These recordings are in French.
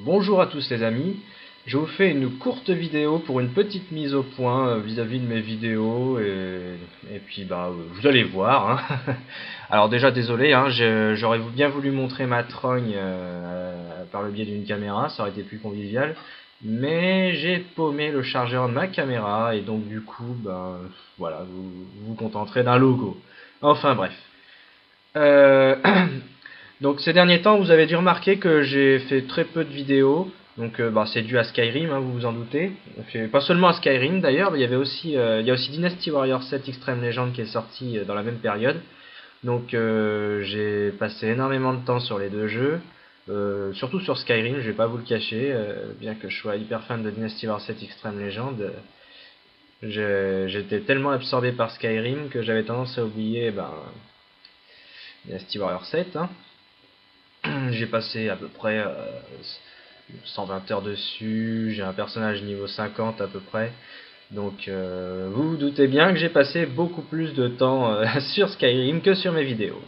Bonjour à tous les amis, je vous fais une courte vidéo pour une petite mise au point vis-à-vis de mes vidéos et puis vous allez voir. Hein. Alors déjà désolé, hein, j'aurais bien voulu montrer ma trogne par le biais d'une caméra, ça aurait été plus convivial, mais j'ai paumé le chargeur de ma caméra et donc du coup voilà, vous vous contenterez d'un logo. Enfin bref. Euh, Donc ces derniers temps, vous avez dû remarquer que j'ai fait très peu de vidéos. Donc c'est dû à Skyrim, hein, vous vous en doutez. Pas seulement à Skyrim d'ailleurs, mais il y a aussi Dynasty Warrior 7 Extreme Legend qui est sorti dans la même période. Donc j'ai passé énormément de temps sur les deux jeux. Surtout sur Skyrim, je vais pas vous le cacher, bien que je sois hyper fan de Dynasty Warrior 7 Extreme Legend. J'étais tellement absorbé par Skyrim que j'avais tendance à oublier Dynasty Warrior 7. Hein. J'ai passé à peu près 120 heures dessus, j'ai un personnage niveau 50 à peu près. Donc vous vous doutez bien que j'ai passé beaucoup plus de temps sur Skyrim que sur mes vidéos.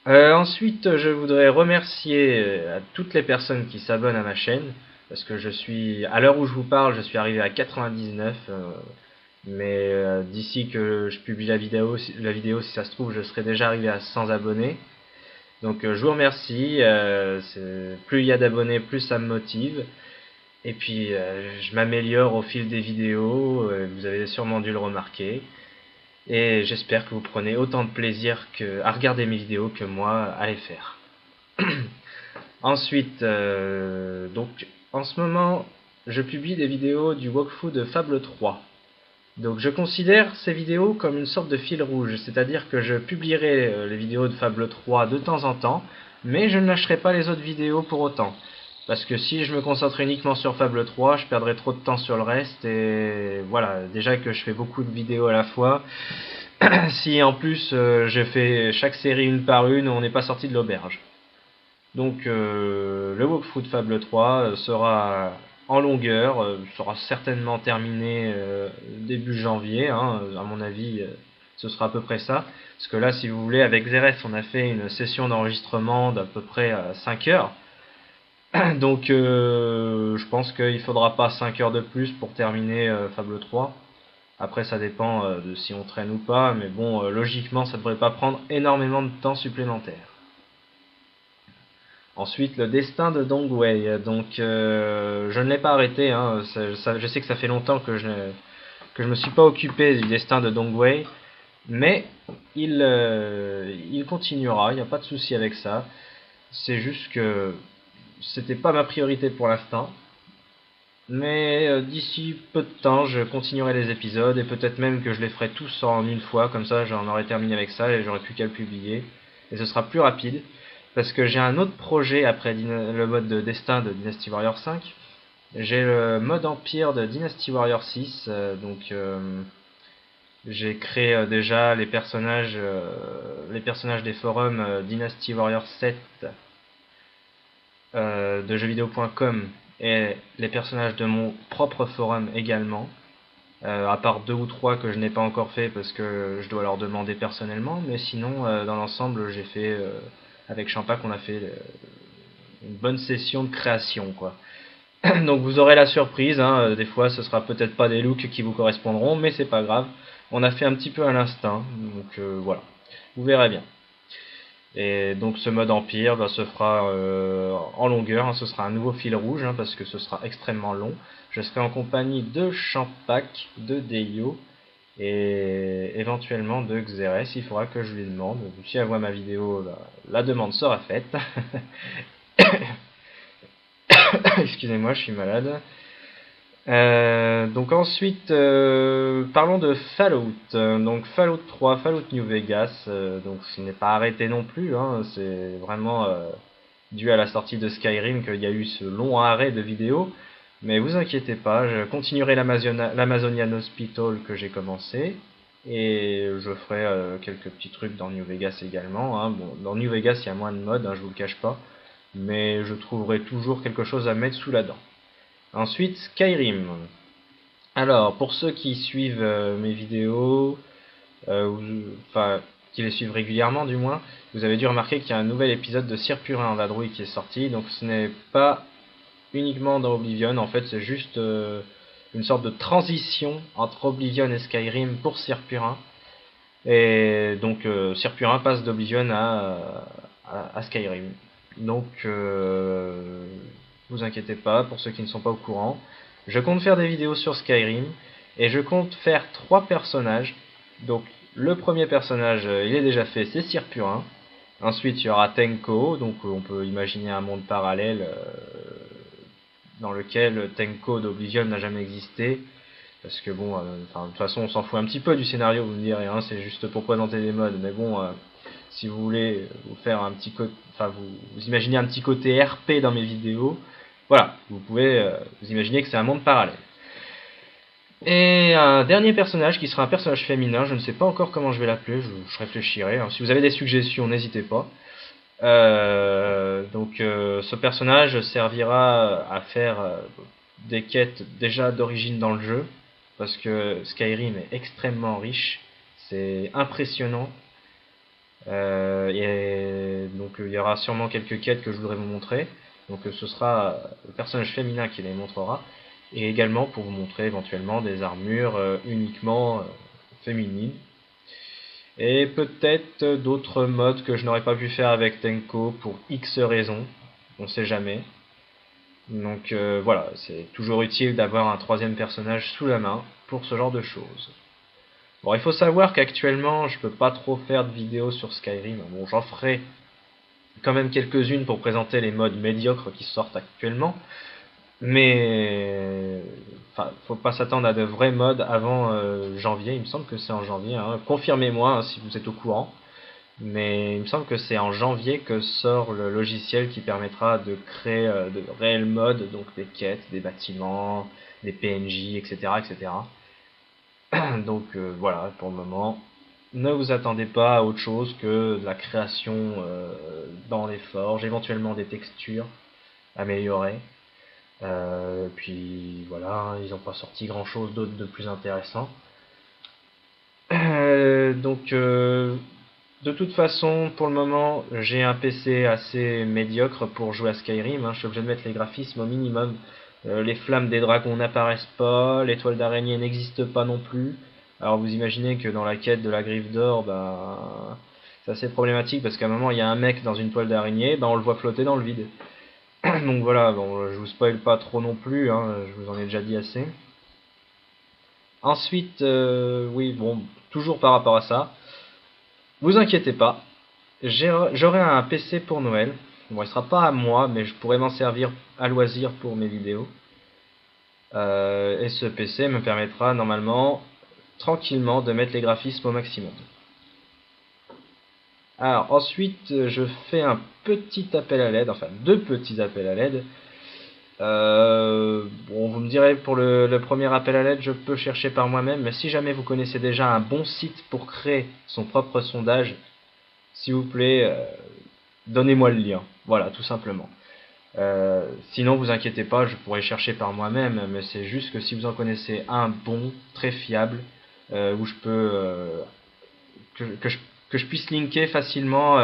Ensuite, je voudrais remercier à toutes les personnes qui s'abonnent à ma chaîne, parce que à l'heure où je vous parle, je suis arrivé à 99, mais d'ici que je publie la vidéo, si ça se trouve, je serai déjà arrivé à 100 abonnés. Donc je vous remercie, plus il y a d'abonnés, plus ça me motive. Et puis je m'améliore au fil des vidéos, vous avez sûrement dû le remarquer. Et j'espère que vous prenez autant de plaisir à regarder mes vidéos que moi à les faire. Ensuite, donc en ce moment, je publie des vidéos du walkthrough de Fable 3. Donc je considère ces vidéos comme une sorte de fil rouge, c'est-à-dire que je publierai les vidéos de Fable 3 de temps en temps, mais je ne lâcherai pas les autres vidéos pour autant. Parce que si je me concentre uniquement sur Fable 3, je perdrai trop de temps sur le reste, et voilà, déjà que je fais beaucoup de vidéos à la fois, si en plus je fais chaque série une par une, on n'est pas sorti de l'auberge. Donc le walkthrough de Fable 3 sera en longueur, sera certainement terminé début janvier, hein, à mon avis ce sera à peu près ça. Parce que là, si vous voulez, avec Zeref, on a fait une session d'enregistrement d'à peu près 5 heures. Donc je pense qu'il ne faudra pas 5 heures de plus pour terminer Fable 3. Après ça dépend de si on traîne ou pas, mais bon, logiquement ça ne devrait pas prendre énormément de temps supplémentaire. Ensuite, le destin de Dongwei. Donc, je ne l'ai pas arrêté. Hein. Je sais que ça fait longtemps que je me suis pas occupé du destin de Dongwei, mais il continuera. Il n'y a pas de souci avec ça. C'est juste que c'était pas ma priorité pour l'instant. Mais d'ici peu de temps, je continuerai les épisodes et peut-être même que je les ferai tous en une fois. Comme ça, j'en aurai terminé avec ça et j'aurai plus qu'à le publier. Et ce sera plus rapide. Parce que j'ai un autre projet après le mode de destin de Dynasty Warrior 5. J'ai le mode empire de Dynasty Warrior 6. J'ai créé déjà les personnages des forums Dynasty Warrior 7 de jeuxvideo.com et les personnages de mon propre forum également. À part 2 ou 3 que je n'ai pas encore fait parce que je dois leur demander personnellement, mais sinon dans l'ensemble j'ai fait avec Champac on a fait une bonne session de création quoi. Donc vous aurez la surprise, hein, des fois ce sera peut-être pas des looks qui vous correspondront, mais c'est pas grave, on a fait un petit peu à l'instinct, donc voilà, vous verrez bien. Et donc ce mode empire se fera en longueur, hein, ce sera un nouveau fil rouge hein, parce que ce sera extrêmement long. Je serai en compagnie de Champac, de Deio et éventuellement de Xeres. Il faudra que je lui demande. Si elle voit ma vidéo, la demande sera faite. Excusez-moi, je suis malade. Donc ensuite, parlons de Fallout. Donc Fallout 3, Fallout New Vegas. Donc je n'ai pas arrêté non plus. Hein, c'est vraiment dû à la sortie de Skyrim qu'il y a eu ce long arrêt de vidéos. Mais vous inquiétez pas, je continuerai l'Amazonian Hospital que j'ai commencé. Et je ferai quelques petits trucs dans New Vegas également. Hein. Bon, dans New Vegas, il y a moins de modes, hein, je vous le cache pas. Mais je trouverai toujours quelque chose à mettre sous la dent. Ensuite, Skyrim. Alors, pour ceux qui suivent mes vidéos, enfin, qui les suivent régulièrement du moins, vous avez dû remarquer qu'il y a un nouvel épisode de Sir Purin en vadrouille qui est sorti. Donc ce n'est pas uniquement dans Oblivion. En fait, c'est juste une sorte de transition entre Oblivion et Skyrim pour Sir Purin. Et donc Sir Purin passe d'Oblivion à Skyrim. Donc vous inquiétez pas, pour ceux qui ne sont pas au courant, je compte faire des vidéos sur Skyrim et je compte faire 3 personnages. Donc le premier personnage, il est déjà fait, c'est Sir Purin. Ensuite il y aura Tenko, donc on peut imaginer un monde parallèle dans lequel Tenko d'Oblivion n'a jamais existé. Parce que bon, de toute façon on s'en fout un petit peu du scénario, vous me direz, hein, c'est juste pour présenter des modes, mais bon, si vous voulez vous faire un petit côté, enfin vous imaginez un petit côté RP dans mes vidéos, voilà, vous pouvez vous imaginer que c'est un monde parallèle. Et un dernier personnage qui sera un personnage féminin, je ne sais pas encore comment je vais l'appeler, je réfléchirai, hein. Si vous avez des suggestions, n'hésitez pas. Ce personnage servira à faire des quêtes déjà d'origine dans le jeu, parce que Skyrim est extrêmement riche, c'est impressionnant. Et donc il y aura sûrement quelques quêtes que je voudrais vous montrer. Donc ce sera le personnage féminin qui les montrera, et également pour vous montrer éventuellement des armures uniquement féminines. Et peut-être d'autres modes que je n'aurais pas pu faire avec Tenko pour X raisons, on sait jamais. Donc voilà, c'est toujours utile d'avoir un troisième personnage sous la main pour ce genre de choses. Bon, il faut savoir qu'actuellement, je peux pas trop faire de vidéos sur Skyrim. Bon, j'en ferai quand même quelques-unes pour présenter les modes médiocres qui sortent actuellement. Mais enfin, faut pas s'attendre à de vrais modes avant janvier. Il me semble que c'est en janvier, hein. Confirmez-moi hein, si vous êtes au courant. Mais il me semble que c'est en janvier que sort le logiciel qui permettra de créer de réels modes, donc des quêtes, des bâtiments, des PNJ, etc. etc. Donc voilà, pour le moment, ne vous attendez pas à autre chose que de la création dans les forges, éventuellement des textures améliorées. Puis voilà, ils n'ont pas sorti grand chose d'autre de plus intéressant. De toute façon, pour le moment, j'ai un PC assez médiocre pour jouer à Skyrim, hein. Je suis obligé de mettre les graphismes au minimum. Les flammes des dragons n'apparaissent pas, l'étoile d'araignée n'existe pas non plus. Alors vous imaginez que dans la quête de la griffe d'or, c'est assez problématique parce qu'à un moment il y a un mec dans une toile d'araignée, on le voit flotter dans le vide. Donc voilà, bon, je vous spoil pas trop non plus, hein, je vous en ai déjà dit assez. Ensuite, oui, bon, toujours par rapport à ça, vous inquiétez pas, j'aurai un PC pour Noël. Bon, il sera pas à moi, mais je pourrais m'en servir à loisir pour mes vidéos. Et ce PC me permettra normalement, tranquillement, de mettre les graphismes au maximum. Alors ensuite, je fais un petit appel à l'aide, enfin 2 petits appels à l'aide. Bon, vous me direz, pour le premier appel à l'aide, je peux chercher par moi-même, mais si jamais vous connaissez déjà un bon site pour créer son propre sondage, s'il vous plaît, donnez-moi le lien. Voilà, tout simplement. Sinon, vous inquiétez pas, je pourrais chercher par moi-même, mais c'est juste que si vous en connaissez un bon, très fiable, où je peux que je puisse linker facilement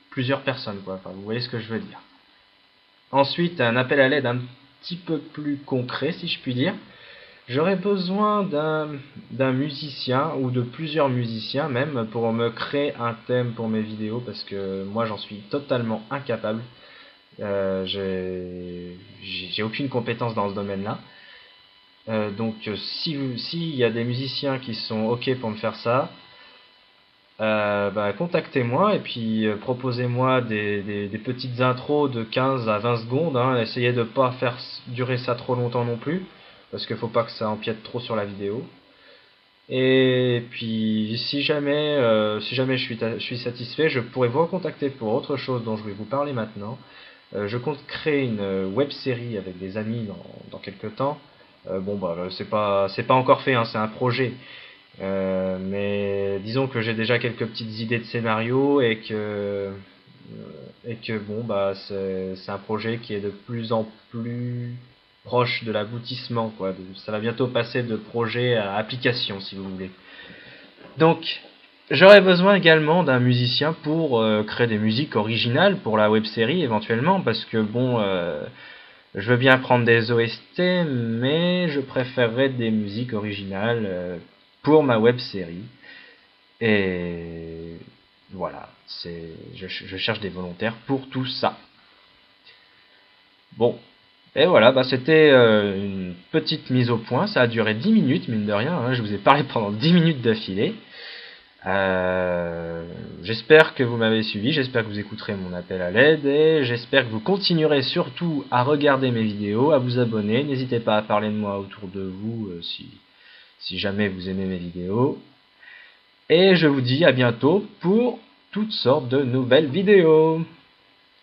plusieurs personnes, quoi. Enfin, vous voyez ce que je veux dire. Ensuite, un appel à l'aide un petit peu plus concret, si je puis dire. J'aurais besoin d'un musicien, ou de plusieurs musiciens même, pour me créer un thème pour mes vidéos, parce que moi j'en suis totalement incapable. J'ai aucune compétence dans ce domaine-là. Donc s'il y a des musiciens qui sont ok pour me faire ça, contactez-moi et puis proposez-moi des petites intros de 15 à 20 secondes, hein. Essayez de pas faire durer ça trop longtemps non plus, parce qu'il faut pas que ça empiète trop sur la vidéo. Et puis si jamais je suis satisfait, je pourrais vous recontacter pour autre chose dont je vais vous parler maintenant. Je compte créer une web série avec des amis dans quelques temps. C'est pas encore fait, hein, c'est un projet. Mais disons que j'ai déjà quelques petites idées de scénario et que bon c'est un projet qui est de plus en plus proche de l'aboutissement, quoi. Ça va bientôt passer de projet à application, si vous voulez. Donc J'aurais besoin également d'un musicien pour créer des musiques originales pour la web-série éventuellement, parce que bon, je veux bien prendre des OST, mais je préférerais des musiques originales pour ma web-série. Et voilà, je cherche des volontaires pour tout ça. Bon, et voilà, bah c'était une petite mise au point. Ça a duré 10 minutes, mine de rien, hein. Je vous ai parlé pendant 10 minutes d'affilée. J'espère que vous m'avez suivi, j'espère que vous écouterez mon appel à l'aide et j'espère que vous continuerez surtout à regarder mes vidéos, à vous abonner. N'hésitez pas à parler de moi autour de vous si jamais vous aimez mes vidéos. Et je vous dis à bientôt pour toutes sortes de nouvelles vidéos.